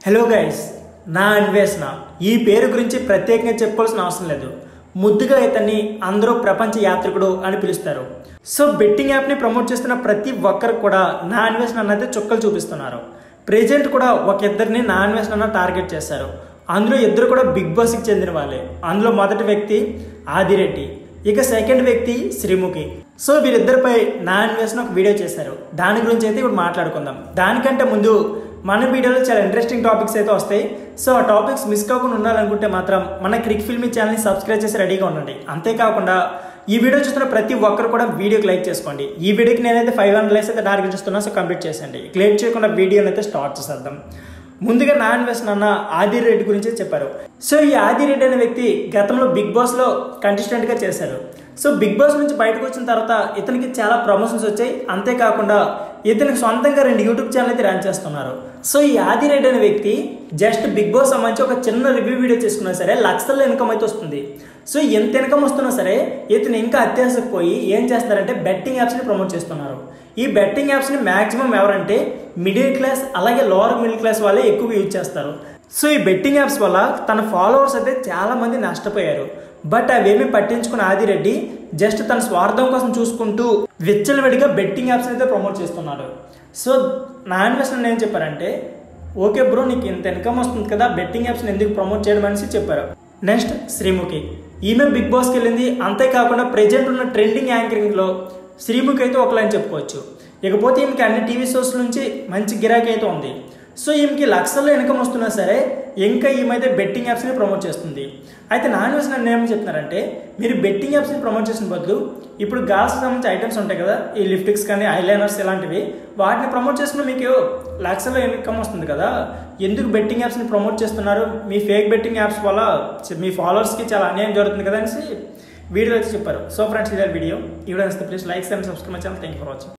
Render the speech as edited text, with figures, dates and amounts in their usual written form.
Hello guys, నా అన్వేషణ ఈ పేరు గురించి ప్రత్యేకంగా చెప్పుకోవాల్సిన అవసరం లేదు. ముద్దుగా ఇతన్ని అందరూ ప్రపంచ యాత్రికుడు అని పిలుస్తారు. సో బెట్టింగ్ యాప్ని ప్రమోట్ చేస్తున్న ప్రతి ఒక్కరు కూడా నా అన్వేషణ అన్నది చుక్కలు చూపిస్తున్నారు. ప్రెజెంట్ కూడా ఒక ఇద్దరిని నా అన్వేషణ అన్న టార్గెట్ చేశారు. అందులో ఇద్దరు కూడా బిగ్ బాస్కి చెందిన వాళ్ళే. అందులో మొదటి వ్యక్తి ఆదిరెడ్డి, ఇక సెకండ్ వ్యక్తి శ్రీముఖి. సో వీరిద్దరిపై నా అన్వేషణ ఒక వీడియో చేశారు. దాని గురించి అయితే ఇప్పుడు మాట్లాడుకుందాం. దానికంటే ముందు మన వీడియోలో చాలా ఇంట్రెస్టింగ్ టాపిక్స్ అయితే వస్తాయి. సో ఆ టాపిక్స్ మిస్ కాకుండా ఉండాలనుకుంటే మాత్రం మన క్రిక్ ఫిల్మీ ఛానల్ని సబ్స్క్రైబ్ చేసి రెడీగా ఉండండి. అంతేకాకుండా ఈ వీడియో చూస్తున్న ప్రతి ఒక్కరు కూడా వీడియోకి లైక్ చేసుకోండి. ఈ వీడియోకి నేనైతే 500 లైక్స్ అయితే టార్గెట్ చేస్తున్నాను. సో కంప్లీట్ చేసేయండి. లేట్ చేయకుండా వీడియోని అయితే స్టార్ట్ చేసేద్దాం. ముందుగా నా అన్వేషణ అన్న ఆదిరెడ్డి గురించి చెప్పారు. సో ఈ ఆదిరెడ్డి అనే వ్యక్తి గతంలో బిగ్ బాస్లో కంటెస్టెంట్గా చేశారు. సో బిగ్ బాస్ నుంచి బయటకు వచ్చిన తర్వాత ఇతనికి చాలా ప్రమోషన్స్ వచ్చాయి. అంతేకాకుండా ఇతనికి సొంతంగా 2 యూట్యూబ్ ఛానల్ అయితే రన్ చేస్తున్నారు. సో ఈ ఆదిరెడ్డి అనే వ్యక్తి జస్ట్ బిగ్ బాస్ సంబంధించి ఒక చిన్న రివ్యూ వీడియో చేసుకున్నా సరే లక్షల్లో ఇన్కమ్ అయితే వస్తుంది. సో ఎంత ఇన్కమ్ వస్తున్నా సరే ఇతను ఇంకా అత్యాశకు పోయి ఏం చేస్తారంటే బెట్టింగ్ యాప్స్ని ప్రమోట్ చేస్తున్నారు. ఈ బెట్టింగ్ యాప్స్ని మ్యాక్సిమం ఎవరంటే మిడిల్ క్లాస్ అలాగే లోవర్ మిడిల్ క్లాస్ వాళ్ళే ఎక్కువ యూజ్ చేస్తారు. సో ఈ బెట్టింగ్ యాప్స్ వల్ల తన ఫాలోవర్స్ అయితే చాలా మంది నష్టపోయారు. బట్ అవేమీ పట్టించుకున్న ఆదిరెడ్డి జస్ట్ తన స్వార్థం కోసం చూసుకుంటూ విచ్చలవిడిగా బెట్టింగ్ యాప్స్ అయితే ప్రమోట్ చేస్తున్నాడు. సో నా అన్వేషణ ఏం చెప్పారంటే, ఓకే బ్రో, నీకు ఇంత ఇన్కమ్ వస్తుంది కదా, బెట్టింగ్ యాప్స్ని ఎందుకు ప్రమోట్ చేయడం అనేసి చెప్పారు. నెక్స్ట్ శ్రీముఖి, ఈమె బిగ్ బాస్కి వెళ్ళింది. అంతేకాకుండా ప్రెజెంట్ ఉన్న ట్రెండింగ్ యాంకరింగ్లో శ్రీముఖి అయితే ఒక లైన్ చెప్పుకోవచ్చు. ఇకపోతే ఈమెకి అన్ని టీవీ షోస్ నుంచి మంచి గిరాకీ అయితే ఉంది. సో ఈమెకి లక్షల్లో ఇన్కమ్ వస్తున్నా సరే ఇంకా ఈమెయితే బెట్టింగ్ యాప్స్ని ప్రమోట్ చేస్తుంది. అయితే నా అన్వేషణ ఏమని చెప్తున్నారంటే, మీరు బెట్టింగ్ యాప్స్ని ప్రమోట్ చేసిన బదులు ఇప్పుడు గర్ల్స్కి సంబంధించి ఐటమ్స్ ఉంటాయి కదా, ఈ లిప్స్టిక్స్ కానీ ఐలైనర్స్ ఇలాంటివి, వాటిని ప్రమోట్ చేసుకుని మీకు లక్షల్లో ఇన్కమ్ వస్తుంది కదా, ఎందుకు బెట్టింగ్ యాప్స్ని ప్రమోట్ చేస్తున్నారు? మీ ఫేక్ బెట్టింగ్ యాప్స్ వల్ల మీ ఫాలోవర్స్కి చాలా అన్యాయం జరుగుతుంది కదా అనేసి వీడియో అయితే చెప్పారు. సో ఫ్రెండ్స్, ఇదే వీడియో నచ్చితే please like and subscribe my channel. Thank you for watching.